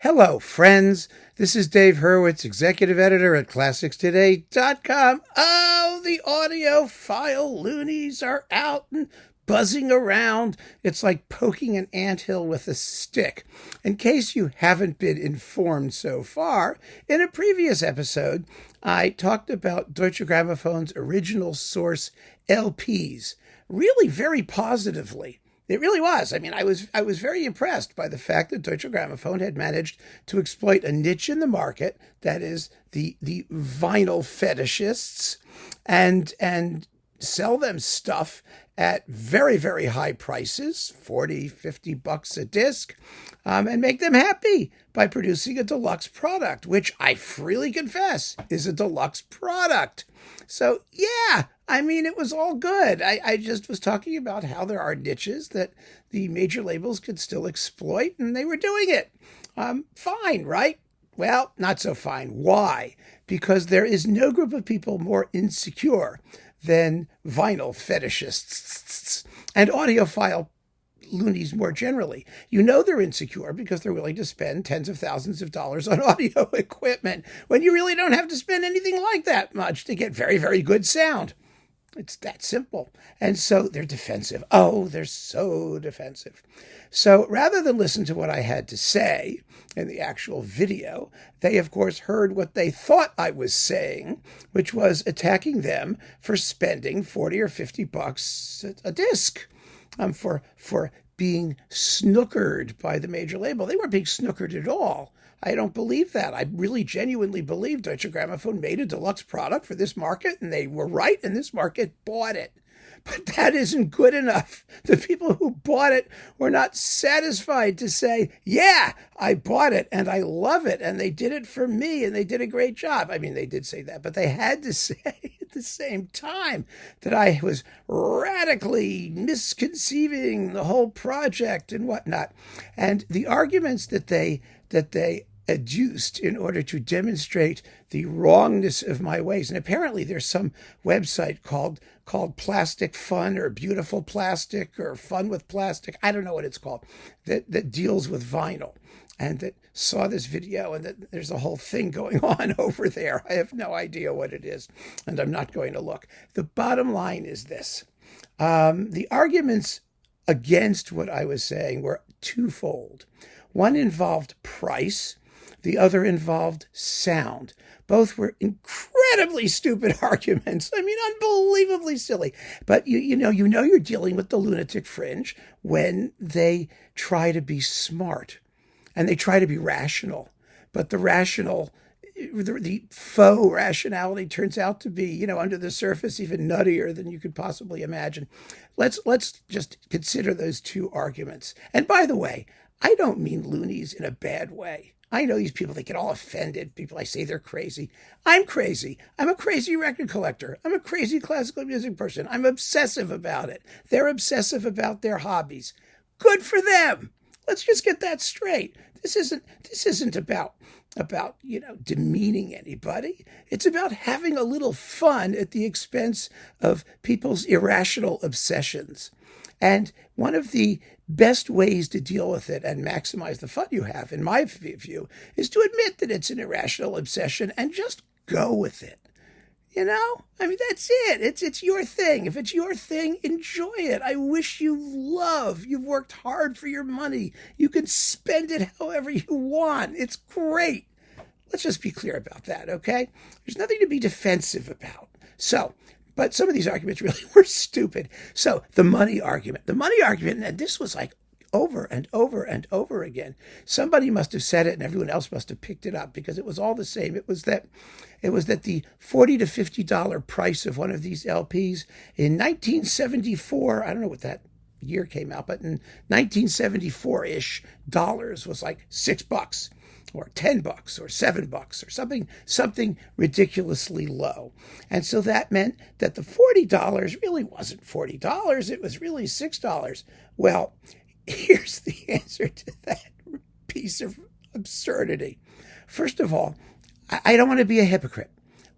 Hello, friends. This is Dave Hurwitz, executive editor at ClassicsToday.com. Oh, the audiophile loonies are out and buzzing around. It's like poking an anthill with a stick. In case you haven't been informed so far, in a previous episode, I talked about Deutsche Gramophone's original source LPs, really very positively. It really was. I mean, I was very impressed by the fact that Deutsche Grammophon had managed to exploit a niche in the market, that is the vinyl fetishists, and sell them stuff at very, very high prices, $40-50 a disc, and make them happy by producing a deluxe product, which I freely confess is a deluxe product. So, yeah, I mean, it was all good. I just was talking about how there are niches that the major labels could still exploit, and they were doing it. Fine, right? Well, not so fine. Why? Because there is no group of people more insecure than vinyl fetishists and audiophile loonies more generally. You know they're insecure because they're willing to spend tens of thousands of dollars on audio equipment when you really don't have to spend anything like that much to get very, very good sound. It's that simple. And so they're defensive. Oh, they're so defensive. So rather than listen to what I had to say in the actual video, they, of course, heard what they thought I was saying, which was attacking them for spending $40 or $50 a disc, for being snookered by the major label. They weren't being snookered at all. I don't believe that. I really genuinely believe Deutsche Grammophon made a deluxe product for this market, and they were right, and this market bought it. But that isn't good enough. The people who bought it were not satisfied to say, yeah, I bought it, and I love it, and they did it for me, and they did a great job. I mean, they did say that, but they had to say at the same time that I was radically misconceiving the whole project and whatnot. And the arguments that they adduced in order to demonstrate the wrongness of my ways. And apparently there's some website called Plastic Fun or Beautiful Plastic or Fun with Plastic. I don't know what it's called, that deals with vinyl and that saw this video, and that there's a whole thing going on over there. I have no idea what it is, and I'm not going to look. The bottom line is this. The arguments against what I was saying were twofold. One involved price. The other involved sound. Both were incredibly stupid arguments. I mean, unbelievably silly. But you know you're dealing with the lunatic fringe when they try to be smart and they try to be rational. But the faux rationality turns out to be, under the surface, even nuttier than you could possibly imagine. Let's just consider those two arguments. And by the way, I don't mean loonies in a bad way. I know these people, they get all offended. People, I say they're crazy. I'm crazy. I'm a crazy record collector. I'm a crazy classical music person. I'm obsessive about it. They're obsessive about their hobbies. Good for them. Let's just get that straight. This isn't about demeaning anybody. It's about having a little fun at the expense of people's irrational obsessions. And one of the best ways to deal with it and maximize the fun you have, in my view, is to admit that it's an irrational obsession and just go with it. I mean, that's it. It's your thing. If it's your thing, enjoy it. I wish you love. You've worked hard for your money. You can spend it however you want. It's great. Let's just be clear about that, okay? There's nothing to be defensive about. But some of these arguments really were stupid. So the money argument, and this was like over and over and over again. Somebody must have said it and everyone else must have picked it up because it was all the same. It was that the $40 to $50 price of one of these LPs in 1974, I don't know what that year came out, but in 1974-ish dollars was like $6 or $10 or $7 or something ridiculously low. And so that meant that the $40 really wasn't $40. It was really $6. Well, here's the answer to that piece of absurdity. First of all, I don't want to be a hypocrite,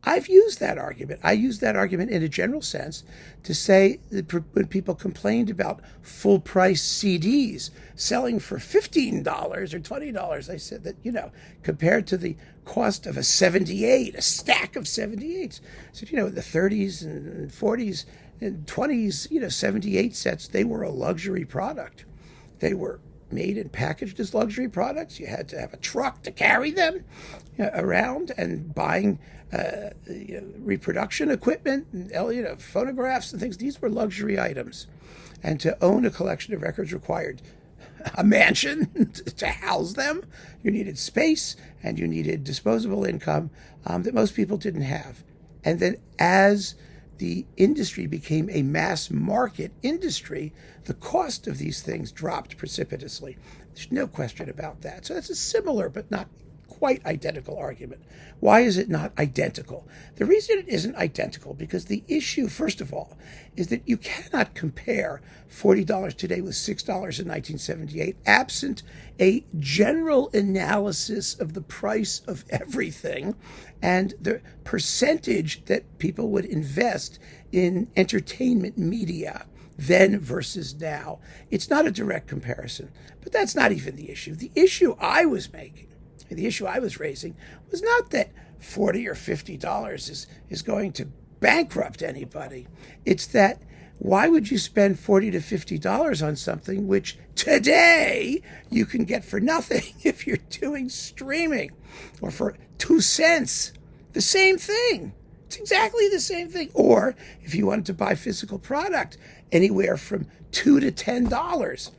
I've used that argument. I used that argument in a general sense to say that when people complained about full price CDs selling for $15 or $20, I said that, compared to the cost of a 78, a stack of 78s. So, in the 30s and 40s and 20s, 78 sets, they were a luxury product. They were made and packaged as luxury products. You had to have a truck to carry them around, and buying reproduction equipment and phonographs and things. These were luxury items, and to own a collection of records required a mansion to house them. You needed space, and you needed disposable income that most people didn't have. And then as the industry became a mass market industry, the cost of these things dropped precipitously. There's no question about that. So that's a similar but not quite identical argument. Why is it not identical? The reason it isn't identical, because the issue, first of all, is that you cannot compare $40 today with $6 in 1978 absent a general analysis of the price of everything and the percentage that people would invest in entertainment media then versus now. It's not a direct comparison, but that's not even the issue. The issue I was making, the issue I was raising, was not that $40 or $50 is going to bankrupt anybody. It's that why would you spend $40 to $50 on something which today you can get for nothing if you're doing streaming, or for 2 cents? The same thing. It's exactly the same thing. Or if you wanted to buy physical product, anywhere from $2 to $10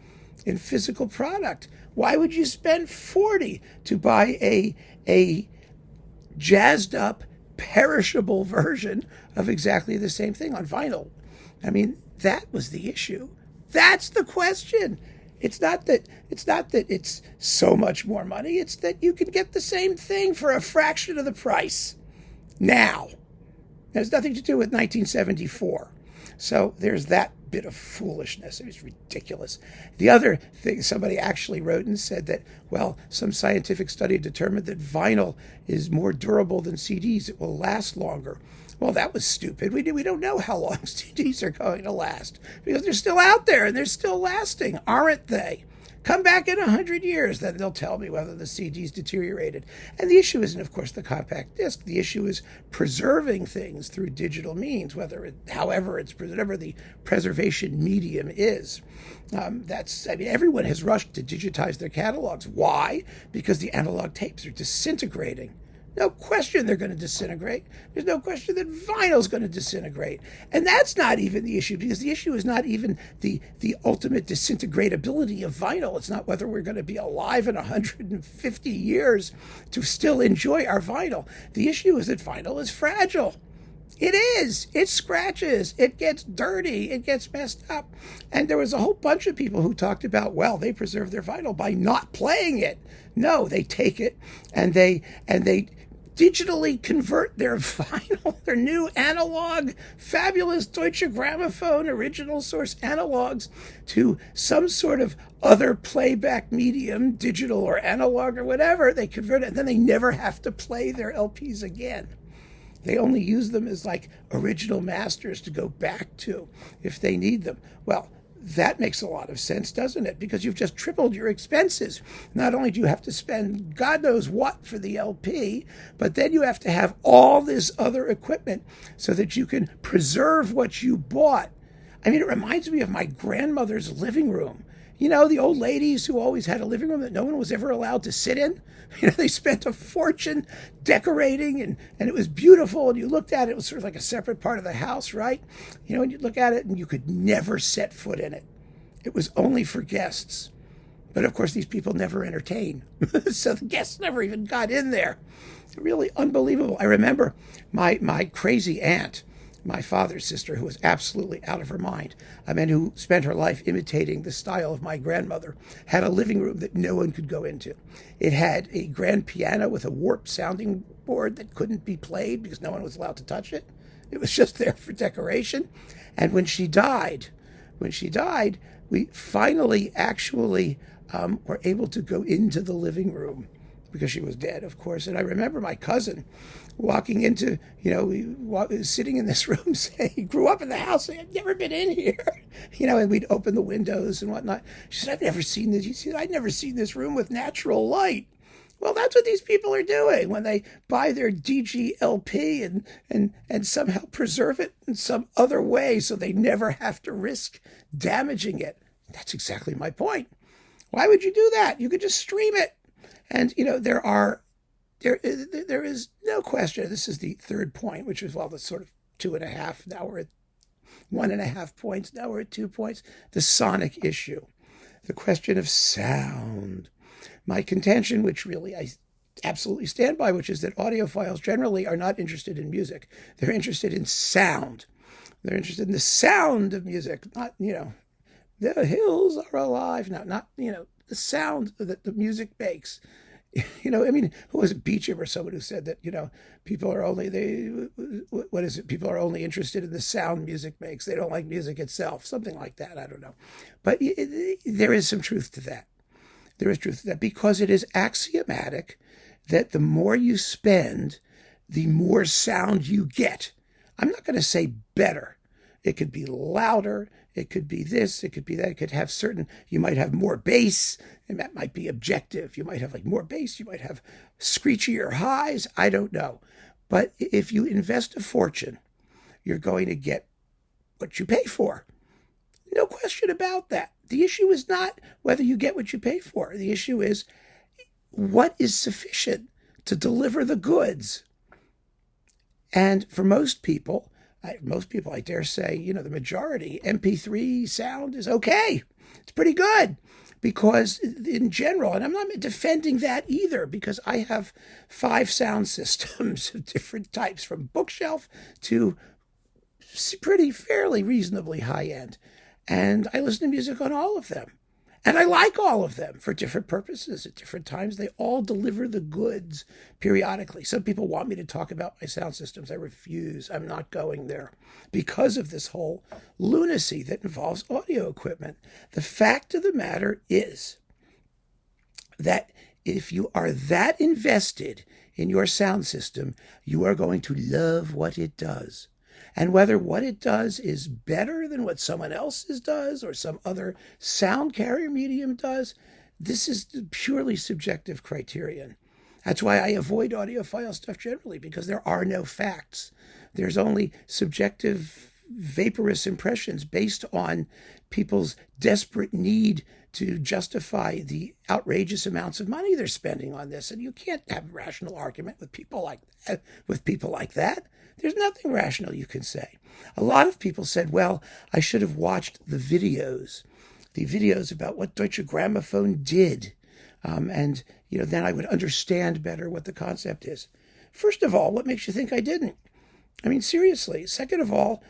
in physical product. Why would you spend $40 to buy a jazzed up, perishable version of exactly the same thing on vinyl? I mean, that was the issue. That's the question. It's not that it's so much more money. It's that you can get the same thing for a fraction of the price now. It has nothing to do with 1974. So there's that bit of foolishness. It was ridiculous. The other thing, somebody actually wrote and said that, well, some scientific study determined that vinyl is more durable than CDs. It will last longer. Well, that was stupid. We don't know how long CDs are going to last, because they're still out there and they're still lasting, aren't they? Come back in 100 years, then they'll tell me whether the CD's deteriorated. And the issue isn't, of course, the compact disc. The issue is preserving things through digital means, however the preservation medium is. Everyone has rushed to digitize their catalogs. Why? Because the analog tapes are disintegrating. No question they're going to disintegrate. There's no question that vinyl's going to disintegrate. And that's not even the issue, because the issue is not even the ultimate disintegratability of vinyl. It's not whether we're going to be alive in 150 years to still enjoy our vinyl. The issue is that vinyl is fragile. It is. It scratches. It gets dirty. It gets messed up. And there was a whole bunch of people who talked about, well, they preserve their vinyl by not playing it. No, they take it and they digitally convert their vinyl, their new analog, fabulous Deutsche Grammophon original source analogs, to some sort of other playback medium, digital or analog or whatever. They convert it, and then they never have to play their LPs again. They only use them as like original masters to go back to if they need them. Well, that makes a lot of sense, doesn't it? Because you've just tripled your expenses. Not only do you have to spend God knows what for the LP, but then you have to have all this other equipment so that you can preserve what you bought. I mean, it reminds me of my grandmother's living room. You know, the old ladies who always had a living room that no one was ever allowed to sit in. They spent a fortune decorating, and it was beautiful, and you looked at it, it was sort of like a separate part of the house, right? And you look at it, and you could never set foot in it. It was only for guests. But, of course, these people never entertain. So the guests never even got in there. Really unbelievable. I remember my crazy aunt, my father's sister, who was absolutely out of her mind, and who spent her life imitating the style of my grandmother, had a living room that no one could go into. It had a grand piano with a warped sounding board that couldn't be played because no one was allowed to touch it. It was just there for decoration. And when she died, we finally actually were able to go into the living room because she was dead, of course. And I remember my cousin walking into, sitting in this room saying, he grew up in the house, saying, I'd never been in here, and we'd open the windows and whatnot. She said, I've never seen this. I'd never seen this room with natural light. Well, that's what these people are doing when they buy their DGLP and somehow preserve it in some other way so they never have to risk damaging it. That's exactly my point. Why would you do that? You could just stream it. And, there is no question. This is the third point, which is, the sort of 2.5. Now we're at 1.5 points. Now we're at 2 points. The sonic issue, the question of sound. My contention, which really I absolutely stand by, which is that audiophiles generally are not interested in music. They're interested in sound. They're interested in the sound of music, not, the hills are alive. No, not, the sound that the music makes. Who was it, Beecham or someone who said that, people are only, people are only interested in the sound music makes. They don't like music itself, something like that. I don't know. But there is some truth to that. There is truth to that because it is axiomatic that the more you spend, the more sound you get. I'm not going to say better. It could be louder. It could be this. It could be that. It could have you might have more bass, and that might be objective. You might have more bass. You might have screechier highs. I don't know. But if you invest a fortune, you're going to get what you pay for. No question about that. The issue is not whether you get what you pay for. The issue is what is sufficient to deliver the goods. And for most people, I dare say, the majority, MP3 sound is okay. It's pretty good because in general, and I'm not defending that either because I have 5 sound systems of different types from bookshelf to fairly reasonably high end. And I listen to music on all of them. And I like all of them for different purposes at different times. They all deliver the goods periodically. Some people want me to talk about my sound systems. I refuse. I'm not going there because of this whole lunacy that involves audio equipment. The fact of the matter is that if you are that invested in your sound system, you are going to love what it does. And whether what it does is better than what someone else's does or some other sound carrier medium does, this is purely subjective criterion. That's why I avoid audiophile stuff generally, because there are no facts. There's only subjective, vaporous impressions based on people's desperate need to justify the outrageous amounts of money they're spending on this. And you can't have a rational argument with people like that. There's nothing rational you can say. A lot of people said, well, I should have watched the videos about what Deutsche Grammophon did. And then I would understand better what the concept is. First of all, what makes you think I didn't? I mean, seriously. Second of all,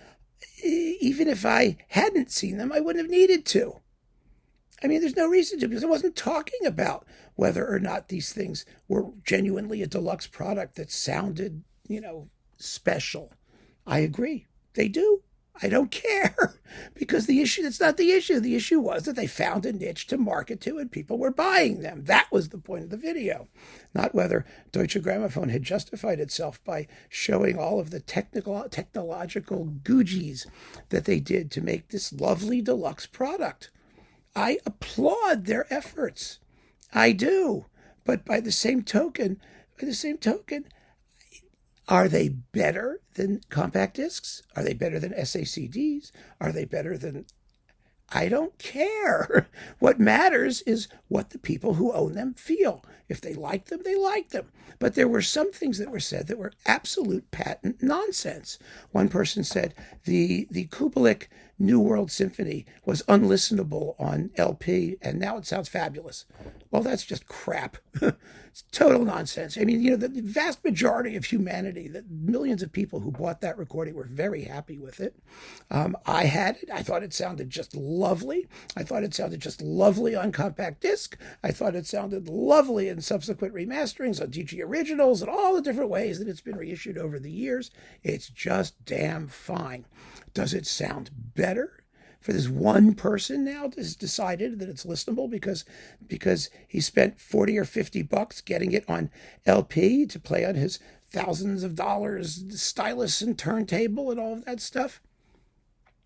even if I hadn't seen them, I wouldn't have needed to. I mean, there's no reason to, because I wasn't talking about whether or not these things were genuinely a deluxe product that sounded, special. I agree. They do. I don't care because that's not the issue. The issue was that they found a niche to market to and people were buying them. That was the point of the video, not whether Deutsche Grammophon had justified itself by showing all of the technological googies that they did to make this lovely deluxe product. I applaud their efforts. I do. But by the same token, are they better than compact discs? Are they better than SACDs? Are they better than... I don't care. What matters is what the people who own them feel. If they like them, they like them. But there were some things that were said that were absolute patent nonsense. One person said the Kubelik New World Symphony was unlistenable on LP, and now it sounds fabulous. Well, that's just crap. It's total nonsense. I mean, the vast majority of humanity, the millions of people who bought that recording were very happy with it. I had it. I thought it sounded just lovely. I thought it sounded just lovely on compact disc. I thought it sounded lovely in subsequent remasterings on DG Originals and all the different ways that it's been reissued over the years. It's just damn fine. Does it sound better for this one person now has decided that it's listenable because he spent 40 or 50 bucks getting it on LP to play on his thousands of dollars stylus and turntable and all of that stuff.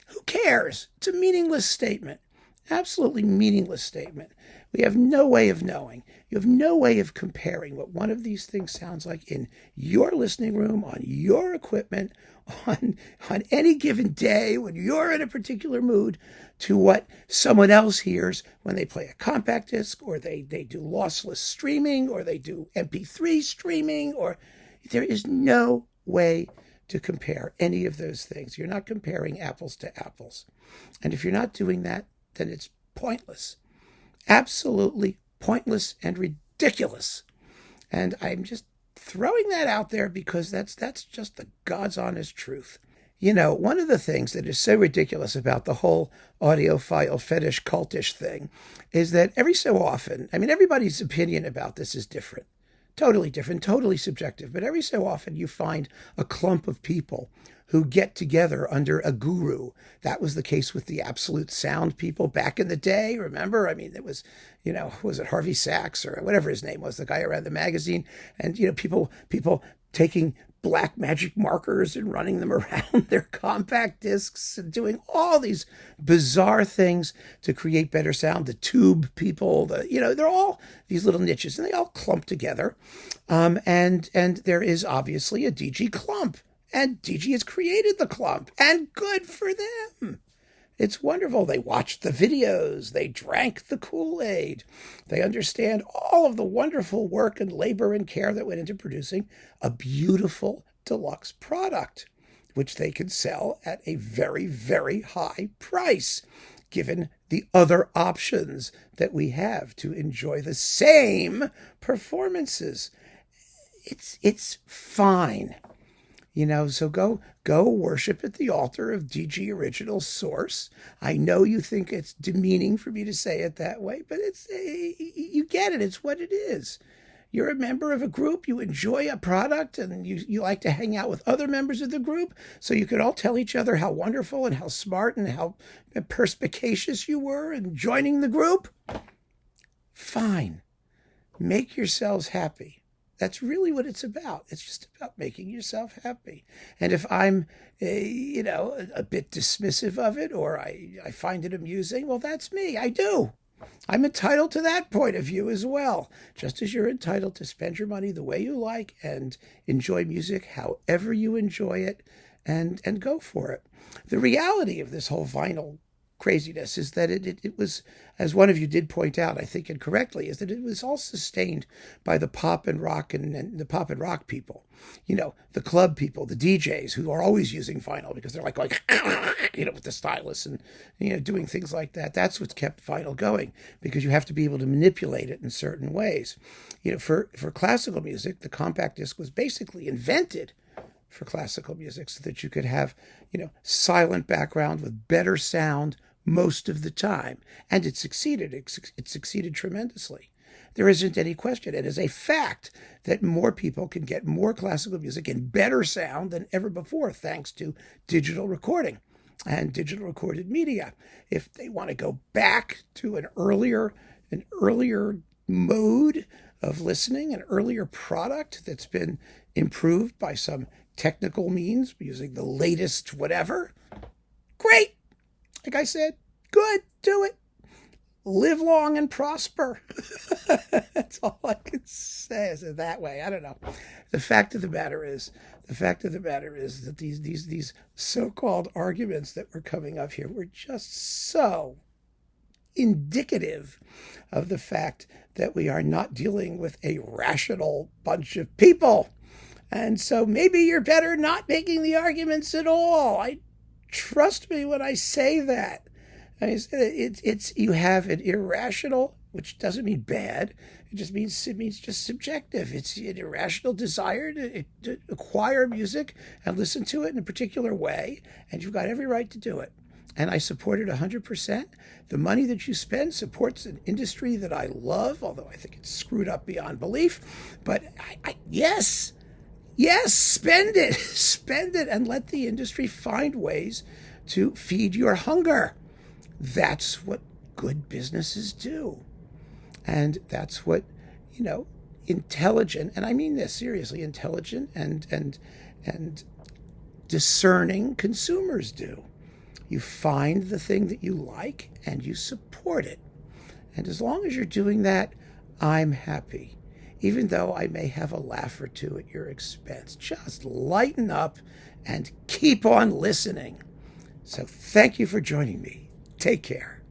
Who cares? It's a meaningless statement. Absolutely meaningless statement. We have no way of knowing. You have no way of comparing what one of these things sounds like in your listening room, on your equipment, on any given day when you're in a particular mood, to what someone else hears when they play a compact disc, or they do lossless streaming, or they do MP3 streaming, or there is no way to compare any of those things. You're not comparing apples to apples. And if you're not doing that, then it's pointless. Absolutely pointless and ridiculous. And I'm just throwing that out there because that's just the God's honest truth. You know, one of the things that is so ridiculous about the whole audiophile fetish cultish thing is that every so often, I mean, everybody's opinion about this is different. Totally different, totally subjective. But every so often you find a clump of people who get together under a guru. That was the case with the absolute sound people back in the day. Remember? I mean, it was, was it Harvey Sachs or whatever his name was, the guy who ran the magazine? And, people taking black magic markers and running them around their compact discs and doing all these bizarre things to create better sound. The tube people, they're all these little niches and they all clump together. And there is obviously a DG clump. And DG has created the clump, and good for them. It's wonderful. They watched the videos. They drank the Kool-Aid. They understand all of the wonderful work and labor and care that went into producing a beautiful deluxe product, which they can sell at a very, very high price, given the other options that we have to enjoy the same performances. It's fine. So go worship at the altar of DG Original Source. I know you think it's demeaning for me to say it that way, but you get it. It's what it is. You're a member of a group. You enjoy a product, and you like to hang out with other members of the group, so you could all tell each other how wonderful and how smart and how perspicacious you were in joining the group. Fine. Make yourselves happy. That's really what it's about. It's just about making yourself happy. And if I'm, a bit dismissive of it, or I find it amusing, well, that's me. I do. I'm entitled to that point of view as well, just as you're entitled to spend your money the way you like and enjoy music however you enjoy it and go for it. The reality of this whole vinyl craziness is that it was, as one of you did point out, I think incorrectly, is that it was all sustained by the pop and rock and the pop and rock people, the club people, the DJs who are always using vinyl because they're like going, with the stylus and, doing things like that. That's what's kept vinyl going, because you have to be able to manipulate it in certain ways. For classical music, the compact disc was basically invented for classical music so that you could have, silent background with better sound most of the time. And it succeeded. It succeeded tremendously. There isn't any question. It is a fact that more people can get more classical music in better sound than ever before, thanks to digital recording and digital recorded media. If they want to go back to an earlier mode of listening, an earlier product that's been improved by some technical means using the latest whatever, great. Like I said, good, do it. Live long and prosper. That's all I can say. Is it that way? I don't know. The fact of the matter is that these so-called arguments that were coming up here were just so indicative of the fact that we are not dealing with a rational bunch of people. And so maybe you're better not making the arguments at all. Trust me when I say that. I mean, it's you have an irrational, which doesn't mean bad. It means just subjective. It's an irrational desire to acquire music and listen to it in a particular way, and you've got every right to do it. And I support it 100%. The money that you spend supports an industry that I love, although I think it's screwed up beyond belief. But yes, spend it, and let the industry find ways to feed your hunger. That's what good businesses do. And that's what, intelligent, and I mean this seriously, intelligent and discerning consumers do. You find the thing that you like and you support it. And as long as you're doing that, I'm happy. Even though I may have a laugh or two at your expense. Just lighten up and keep on listening. So thank you for joining me. Take care.